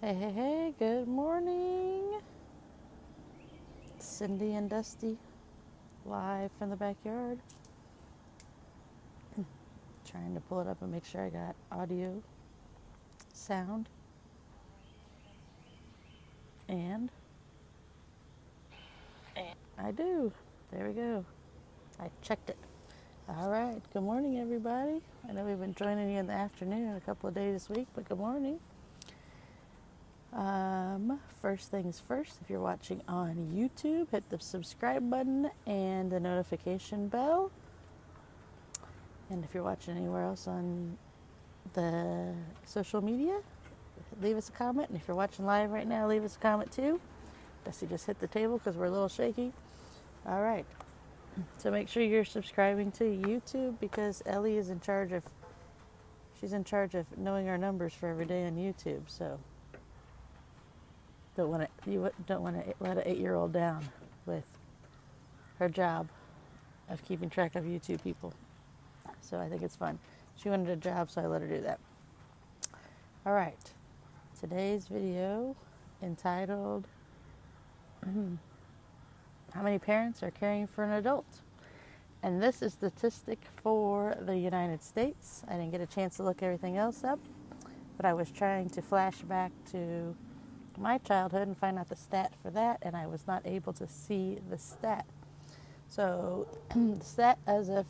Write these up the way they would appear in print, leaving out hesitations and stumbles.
Hey, hey, hey, good morning. Cindy and Dusty, live from the backyard. Trying to pull it up and make sure I got audio, sound, and I do. There we go. I checked it. All right, good morning, everybody. I know we've been joining you in the afternoon a couple of days this week, but good morning. First things first, if you're watching on YouTube, hit the subscribe button and the notification bell. And if you're watching anywhere else on the social media, leave us a comment. And if you're watching live right now, leave us a comment too. Dusty just hit the table because we're a little shaky. All right. So make sure you're subscribing to YouTube because Ellie is she's in charge of knowing our numbers for every day on YouTube. So you don't want to let an 8-year-old down with her job of keeping track of YouTube people. So I think it's fun. She wanted a job, so I let her do that. All right. Today's video entitled, How Many Parents Are Caring for an Adult? And this is statistic for the United States. I didn't get a chance to look everything else up, but I was trying to flash back to my childhood and find out the stat for that, and I was not able to see the stat. So the stat as of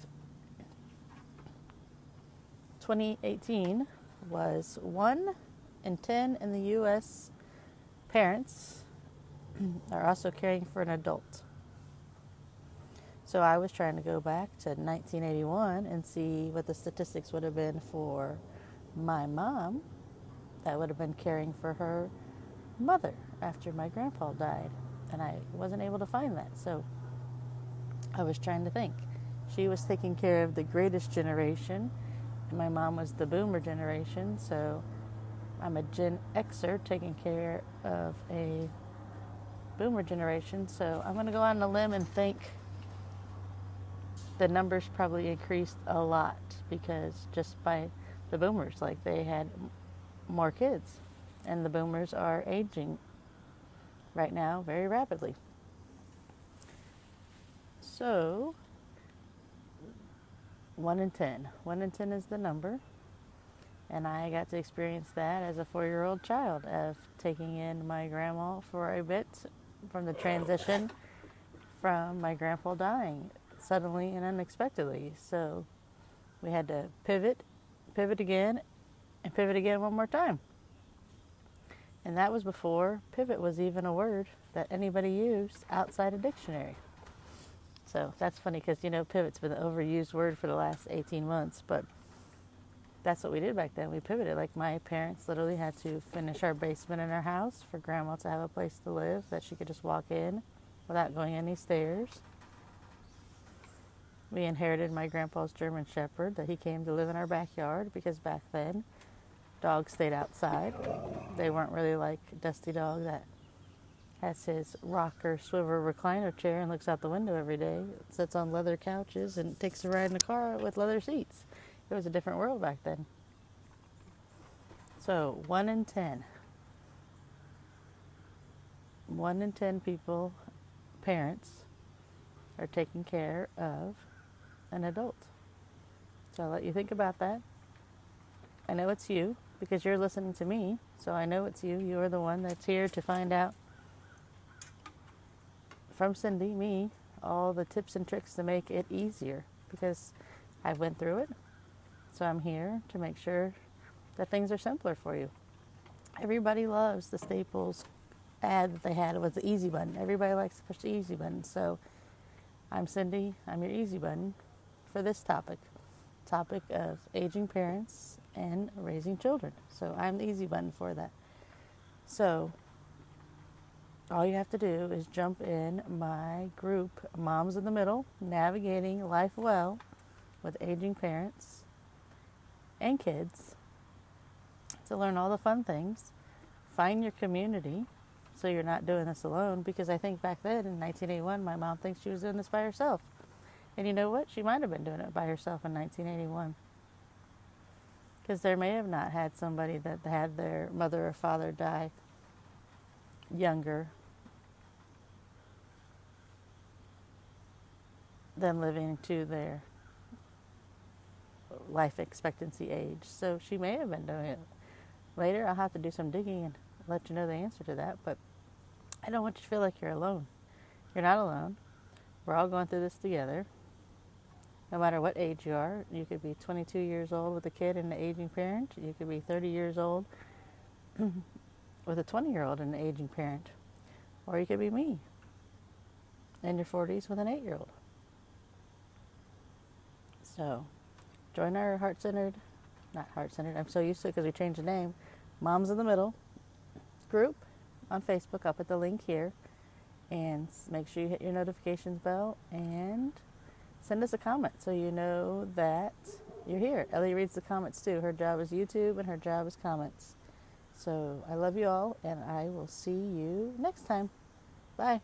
2018 was 1 in 10 in the U.S. parents are also caring for an adult. So I was trying to go back to 1981 and see what the statistics would have been for my mom that would have been caring for her mother after my grandpa died. And I wasn't able to find that. So I was trying to think. She was taking care of the greatest generation, and my mom was the boomer generation. So I'm a Gen Xer taking care of a boomer generation. So I'm going to go on a limb and think the numbers probably increased a lot because just by the boomers, like they had more kids, and the boomers are aging right now very rapidly. So 1 in 10. 1 in 10 is the number. And I got to experience that as a 4-year-old child of taking in my grandma for a bit from the transition from my grandpa dying suddenly and unexpectedly. So we had to pivot again, and pivot again one more time. And that was before pivot was even a word that anybody used outside a dictionary. So that's funny because, pivot's been an overused word for the last 18 months, but that's what we did back then. We pivoted. Like my parents literally had to finish our basement in our house for grandma to have a place to live that she could just walk in without going any stairs. We inherited my grandpa's German Shepherd that he came to live in our backyard because back then dogs stayed outside. They weren't really like Dusty Dog that has his rocker, swivel, recliner chair and looks out the window every day, sits on leather couches and takes a ride in a car with leather seats. It was a different world back then. So 1 in 10. 1 in 10 people, parents, are taking care of an adult. So I'll let you think about that. I know it's you because you're listening to me, so I know it's you. You're the one that's here to find out from Cindy, me, all the tips and tricks to make it easier because I went through it. So I'm here to make sure that things are simpler for you. Everybody loves the Staples ad that they had with the easy button. Everybody likes to push the easy button. So I'm Cindy. I'm your easy button for this topic of aging parents and raising children. So I'm the easy button for that. So all you have to do is jump in my group, Moms in the Middle, Navigating Life Well with Aging Parents and Kids, to learn all the fun things. Find your community so you're not doing this alone, because I think back then in 1981 my mom thinks she was doing this by herself. And you know what? She might have been doing it by herself in 1981. Because there may have not had somebody that had their mother or father die younger than living to their life expectancy age. So she may have been doing it. Later, I'll have to do some digging and let you know the answer to that. But I don't want you to feel like you're alone. You're not alone. We're all going through this together. No matter what age you are, you could be 22 years old with a kid and an aging parent. You could be 30 years old with a 20-year-old and an aging parent. Or you could be me in your 40s with an 8-year-old. So join our I'm so used to it because we changed the name, Moms in the Middle group on Facebook. I'll put the link here. And make sure you hit your notifications bell and send us a comment so you know that you're here. Ellie reads the comments too. Her job is YouTube and her job is comments. So I love you all, and I will see you next time. Bye.